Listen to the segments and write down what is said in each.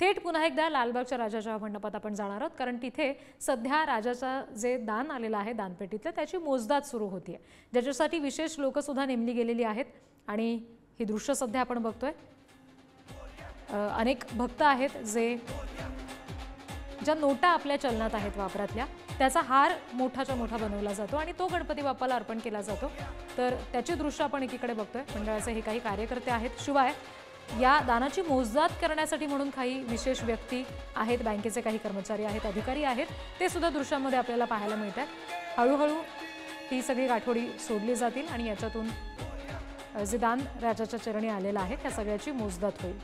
थेट पुन्हा एकदा लालबागच्या राजाच्या मंडपात आपण जाणार आहोत, कारण तिथे सध्या राजाचं जे दान आलेलं आहे दानपेटीतलं त्याची मोजदाद सुरू होतीये, ज्याच्यासाठी विशेष लोक सुद्धा नेमली गेलेली आहेत. आणि ही दृश्य सध्या आपण बघतोय. अनेक भक्त आहेत जे ज्या नोटा आपल्या चलनात आहेत वापरातल्या त्याचा हार मोठाच्या मोठा बनवला जातो आणि तो गणपती बाप्पाला अर्पण केला जातो. तर त्याचे दृश्य आपण एकीकडे बघतोय. मंडळाचे हे काही कार्यकर्ते आहेत, शिवाय या दानाची मोजदाद करण्यासाठी म्हणून काही विशेष व्यक्ती आहेत, बँकेचे काही कर्मचारी आहेत, अधिकारी आहेत, ते सुद्धा दृश्यांमध्ये आपल्याला पाहायला मिळतात. हळूहळू ही सगळी गाठोडी सोडली जातील आणि याच्यातून जे दान राजाच्या चरणी आलेलं आहे त्या सगळ्याची मोजदाद होईल.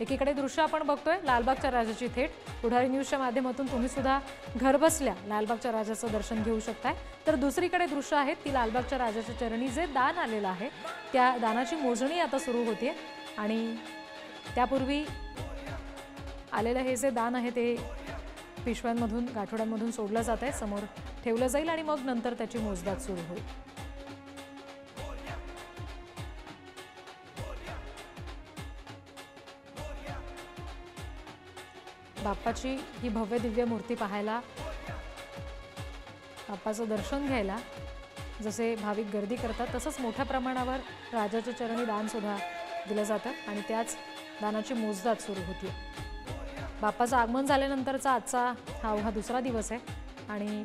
एकीकडे दृश्य आपण बघतोय लालबागच्या राजाची. थेट पुढारी न्यूजच्या माध्यमातून तुम्ही सुद्धा घर बसल्या लालबागच्या राजाचं दर्शन घेऊ शकताय. तर दुसरीकडे दृश्य आहेत ती लालबागच्या राजाच्या चरणी जे दान आलेलं आहे त्या दानाची मोजणी आता सुरू होते आणि त्यापूर्वी आलेलं हे जे दान आहे ते पिशव्यांमधून गाठोड्यांमधून सोडलं जात आहे, समोर ठेवलं जाईल आणि मग नंतर त्याची मोजदाद सुरू होईल. बाप्पाची ही भव्य दिव्य मूर्ती पाहायला, बाप्पाचं दर्शन घ्यायला जसे भाविक गर्दी करतात तसंच मोठ्या प्रमाणावर राजाच्या चरणी दान सुद्धा दिलं जातं आणि त्याच दानाची मोजदाद सुरू होती. बाप्पाचं आगमन झाल्यानंतरचा आजचा हा दुसरा दिवस आहे आणि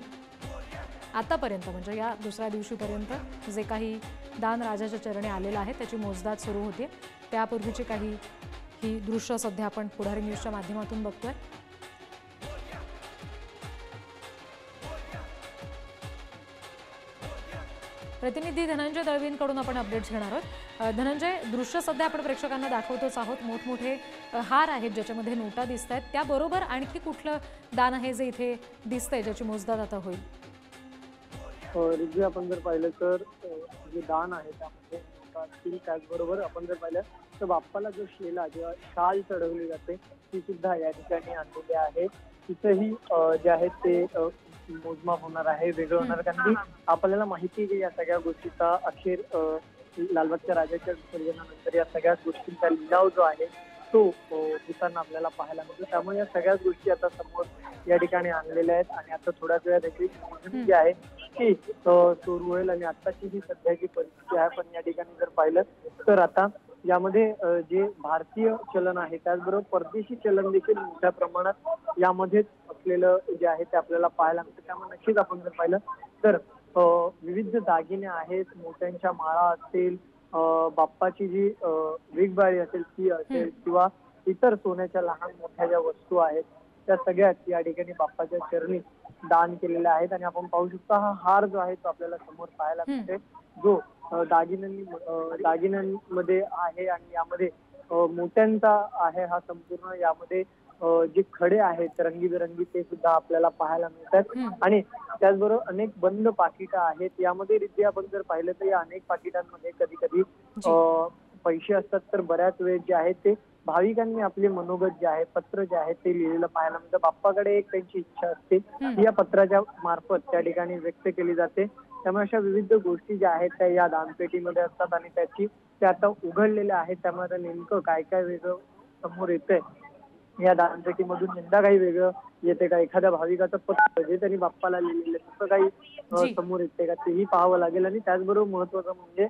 आतापर्यंत म्हणजे या दुसऱ्या दिवशीपर्यंत जे काही दान राजाच्या चरणी आलेलं आहे त्याची मोजदाद सुरू होते. त्यापूर्वीची काही ही दृश्य सध्या आपण पुढारी न्यूजच्या माध्यमातून बघतोय. प्रतिनिधी धनंजय दळवींकडून आपण अपडेट्स घेणार आहोत. धनंजय, दृश्य सध्या आपण प्रेक्षकांना दाखवतोच आहोत. मोठमोठे हार आहेत ज्याच्यामध्ये नोटा दिसत आहेत, त्याबरोबर आणखी कुठलं दान आहे जे इथे दिसतंय ज्याची मोजदाद आता होईल? रिजवी आपण जर पाहिलं तर जे दान आहे त्यामध्ये नोटा असतील, त्याचबरोबर आपण जर पाहिलं तर बाप्पाला जो शेला जेव्हा शाल चढवली जाते ती सुद्धा या ठिकाणी आणलेली आहे. तिथेही जे आहेत ते मोजमाप होणार आहे, वेगळं होणार, कारण की आपल्याला माहिती आहे की या सगळ्या गोष्टीचा अखेर लालबागच्या राजाच्या विसर्जनानंतर या सगळ्याच गोष्टींचा लिलाव जो आहे तो होताना आपल्याला पाहायला मिळतो. त्यामुळे या सगळ्याच गोष्टी आता समोर या ठिकाणी आणलेल्या आहेत आणि आता थोड्याच वेळात देखील मोजणी जी आहे ती सुरू होईल आणि आताची ही सध्याची परिस्थिती आहे. पण या ठिकाणी जर पाहिलं तर आता यामध्ये जे भारतीय चलन आहे त्याचबरोबर परदेशी चलन देखील मोठ्या प्रमाणात यामध्येच असलेलं जे आहे ते आपल्याला पाहायला मिळतं. त्यामुळे नक्कीच आपण जर पाहिलं तर विविध दागिने आहेत, मोत्यांच्या माळा असतील, बाप्पाची जी वेगबाळी असेल ती असेल किंवा इतर सोन्याच्या लहान मोठ्या ज्या वस्तू आहेत त्या सगळ्याच या ठिकाणी बाप्पाच्या चरणी दान केलेल्या आहेत. आणि आपण पाहू शकतो हा हार जो आहे तो आपल्याला समोर पाहायला मिळते, जो दागिन्यांमध्ये आहे आणि यामध्ये मोत्यांचा आहे. हा संपूर्ण यामध्ये जे खडे आहेत रंगीबेरंगी ते सुद्धा आपल्याला पाहायला मिळतात आणि त्याचबरोबर अनेक बंद पाकिटं आहेत. यामध्ये रिद्धी आपण जर पाहिलं तर या अनेक पाकिटांमध्ये कधी कधी पैसे असतात, तर बऱ्याच वेळ जे आहे ते भाविकांनी आपले मनोगत जे आहे पत्र जे आहे ते लिहिलेलं पाहायला मिळतं. बाप्पाकडे एक त्यांची इच्छा असते ती या पत्राच्या मार्फत त्या ठिकाणी व्यक्त केली जाते. त्यामुळे अशा विविध गोष्टी ज्या आहेत त्या या दानपेटीमध्ये असतात आणि ते आता उघडलेल्या आहेत. त्यामुळे आता नेमकं काय काय वेगळं समोर येतंय या दानपेटीमधून, यंदा काही वेगळं येते का, एखाद्या भाविकाचं पत्र जे त्यांनी बाप्पाला लिहिलेलं तसं काही समोर येते का तेही पाहावं लागेल. आणि त्याचबरोबर महत्वाचं म्हणजे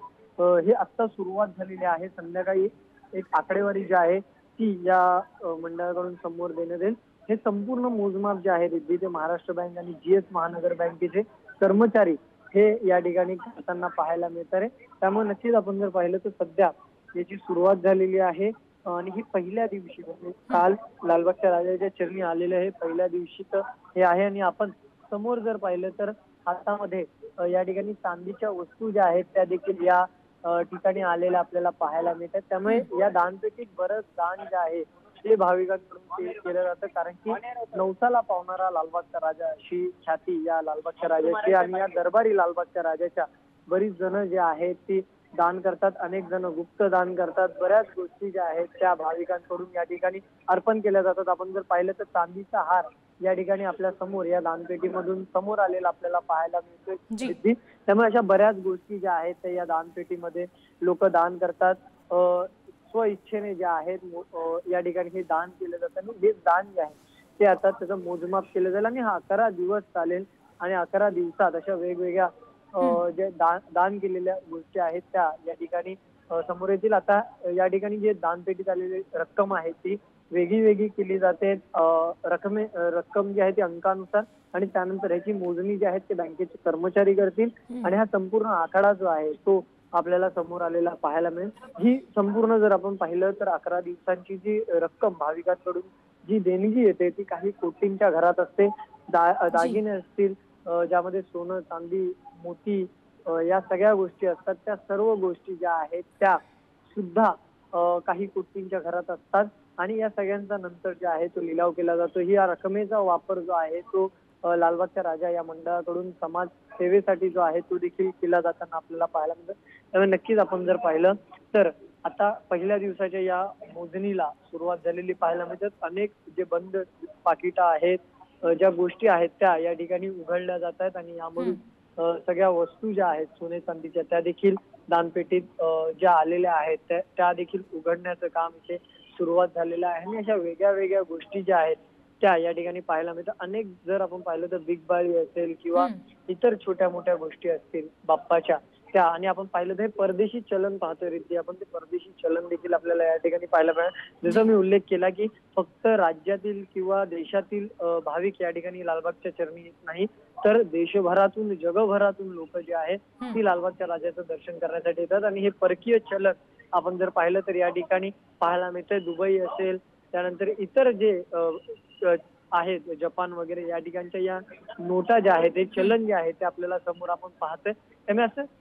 हे आता सुरुवात झालेली आहे. संध्याकाळी एक आकडेवारी जी आहे ती या मंडळाकडून समोर देण्यात येईल. हे संपूर्ण मोजमाप जे आहे रिद्धी ते महाराष्ट्र बँक आणि GS महानगर बँकेचे कर्मचारी हे या ठिकाणी करताना पाहायला मिळतात. त्यामुळे नक्कीच आपण जर पाहिलं तर सध्या याची सुरुवात झालेली आहे आणि ही पहिल्या दिवशी म्हणजे काल लालबागच्या राजाच्या चरणी आलेले आहे पहिल्या दिवशीच हे आहे. आणि आपण समोर जर पाहिलं तर हातामध्ये या ठिकाणी चांदीच्या वस्तू ज्या आहेत त्या देखील या ठिकाणी आलेल्या आपल्याला पाहायला मिळतात. त्यामुळे या दानपेटीत बरंच दान जे आहे ते भाविकांकडून केलं जातं, कारण की नवसाला पावणारा लालबागचा राजा अशी ख्याती या लालबागच्या राजाची आणि या दरबारी लालबागच्या राजाच्या बरीच जण जे आहेत ती दान करतात, अनेक जण गुप्त दान करतात. बऱ्याच गोष्टी ज्या आहेत त्या भाविकांकडून या ठिकाणी अर्पण केल्या जातात. आपण जर पाहिलं तर चांदीचा हार या ठिकाणी आपल्या समोर या दानपेटीमधून समोर आलेला आपल्याला पाहायला मिळतोय जी. रिद्धी. त्यामुळे अशा बऱ्याच गोष्टी ज्या आहेत त्या या दानपेटीमध्ये लोक दान करतात. स्व इच्छेने ज्या आहेत या ठिकाणी हे दान केलं जातं आणि हे दान जे आहे ते आता त्याचं मोजमाप केलं जाईल आणि हा 11 दिवस चालेल आणि 11 दिवसात अशा वेगवेगळ्या जे दान केलेल्या गोष्टी आहेत त्या या ठिकाणी समोर येतील. आता या ठिकाणी जे दानपेटीत आलेली रक्कम आहे ती वेगळी वेगळी केली जाते. रक्कम जी आहे ती अंकानुसार आणि त्यानंतर ह्याची मोजणी जी आहे ते बँकेचे कर्मचारी करतील आणि हा संपूर्ण आखाडा जो आहे तो आपल्याला समोर आलेला पाहायला मिळेल. ही संपूर्ण जर आपण पाहिलं तर 11 दिवसांची जी रक्कम भाविकांकडून जी देणगी येते ती काही कोटींच्या घरात असते. दागिने असतील ज्यामध्ये सोनं, चांदी, मोती या सगळ्या गोष्टी असतात. त्या सर्व गोष्टी ज्या आहेत त्या सुद्धा काही कोटींच्या घरात असतात आणि या सगळ्यांचा नंतर जे आहे तो लिलाव केला जातो. ही या रकमेचा वापर जो आहे तो लालबागच्या राजा या मंडळाकडून समाज सेवेसाठी जो आहे तो देखील केला जाताना आपल्याला पाहायला मिळतं. त्यामुळे नक्कीच आपण जर पाहिलं तर आता पहिल्या दिवसाच्या या मोजणीला सुरुवात झालेली पाहायला मिळतात. अनेक जे बंद पाकिटं आहेत, ज्या गोष्टी आहेत त्या या ठिकाणी उघडल्या जात आहेत आणि यामधून सगळ्या वस्तू ज्या आहेत सोने चांदीच्या त्या देखील दानपेटीत ज्या आलेल्या आहेत त्या देखील उघडण्याचं काम इथे सुरुवात झालेलं आहे आणि अशा वेगळ्या वेगळ्या गोष्टी ज्या आहेत त्या या ठिकाणी पाहायला मिळतात. अनेक जर आपण पाहिलं तर बिग बाळी असेल किंवा इतर छोट्या मोठ्या गोष्टी असतील बाप्पाच्या त्या आणि आपण पाहिलं तर हे परदेशी चलन पाहतोय रिद्धी. आपण ते परदेशी चलन देखील आपल्याला या ठिकाणी पाहायला मिळालं. जसं मी उल्लेख केला की फक्त राज्यातील किंवा देशातील भाविक या ठिकाणी लालबागच्या चरणी येत नाही तर देशभरातून जगभरातून लोक जे आहेत ती लालबागच्या राजाचं दर्शन करण्यासाठी येतात आणि हे परकीय चलन आपण जर पाहिलं तर या ठिकाणी पाहायला मिळतंय. दुबई असेल त्यानंतर इतर जे आहेत जपान वगैरे या ठिकाणच्या या नोटा ज्या आहेत ते चलन जे आहे ते आपल्याला समोर आपण पाहतोय. त्यामुळे असं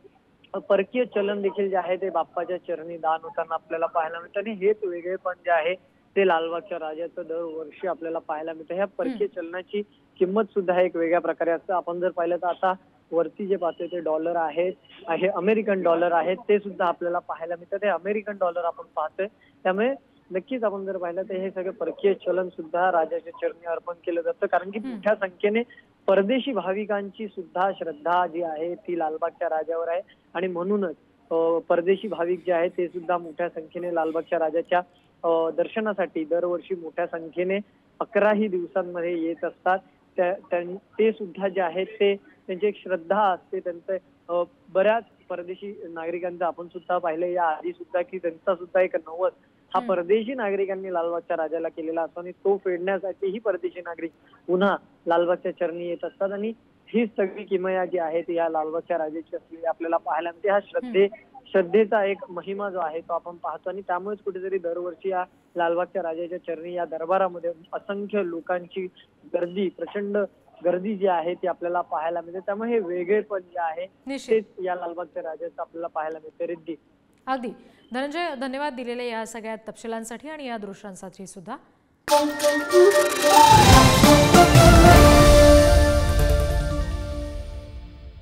परकीय चलन देखील जे आहे ते बाप्पाच्या चरणी दान होताना आपल्याला पाहायला मिळतं आणि हेच वेगळेपण जे आहे ते लालबागच्या राजाचं दरवर्षी आपल्याला पाहायला मिळतं. ह्या परकीय चलनाची किंमत सुद्धा एक वेगळ्या प्रकारे असतं. आपण जर पाहिलं तर आता वरती जे पाहतोय ते डॉलर आहेत, हे अमेरिकन डॉलर आहेत, ते सुद्धा आपल्याला पाहायला मिळतं. ते अमेरिकन डॉलर आपण पाहतोय. त्यामुळे नक्कीच आपण जर पाहिलं तर हे सगळं परकीय चलन सुद्धा राजाच्या चरणी अर्पण केलं जातं कारण की मोठ्या संख्येने परदेशी भाविकांची सुद्धा श्रद्धा जी आहे ती लालबागच्या राजावर आहे आणि म्हणूनच परदेशी भाविक जे आहेत ते सुद्धा मोठ्या संख्येने लालबागच्या राजाच्या दर्शनासाठी दरवर्षी मोठ्या संख्येने 11 दिवसांमध्ये येत असतात. ते सुद्धा जे आहेत ते त्यांची एक श्रद्धा असते. त्यांचं बऱ्याच परदेशी नागरिकांचं आपण सुद्धा पाहिलं या आधी सुद्धा की त्यांचा सुद्धा एक नवस हा परदेशी नागरिकांनी लालबागच्या राजाला केलेला असतो आणि तो फेडण्यासाठी ही परदेशी नागरिक पुन्हा लालबागच्या चरणी येत असतात आणि ही सगळी किमया जी आहे ती या लालबागच्या राजाची असलेली आपल्याला पाहायला मिळते. हा श्रद्धेचा एक महिमा जो आहे तो आपण पाहतो आणि त्यामुळेच कुठेतरी दरवर्षी या लालबागच्या राजाच्या चरणी या दरबारामध्ये असंख्य लोकांची गर्दी, प्रचंड गर्दी जी आहे ती आपल्याला पाहायला मिळते. त्यामुळे हे वेगळेपण जे आहे तेच या लालबागच्या राजाचं आपल्याला पाहायला मिळते रिद्धी. अगदी धनंजय, धन्यवाद दिलेले या सगळ्या तपशिलांसाठी आणि या दृश्यांसाठी सुद्धा.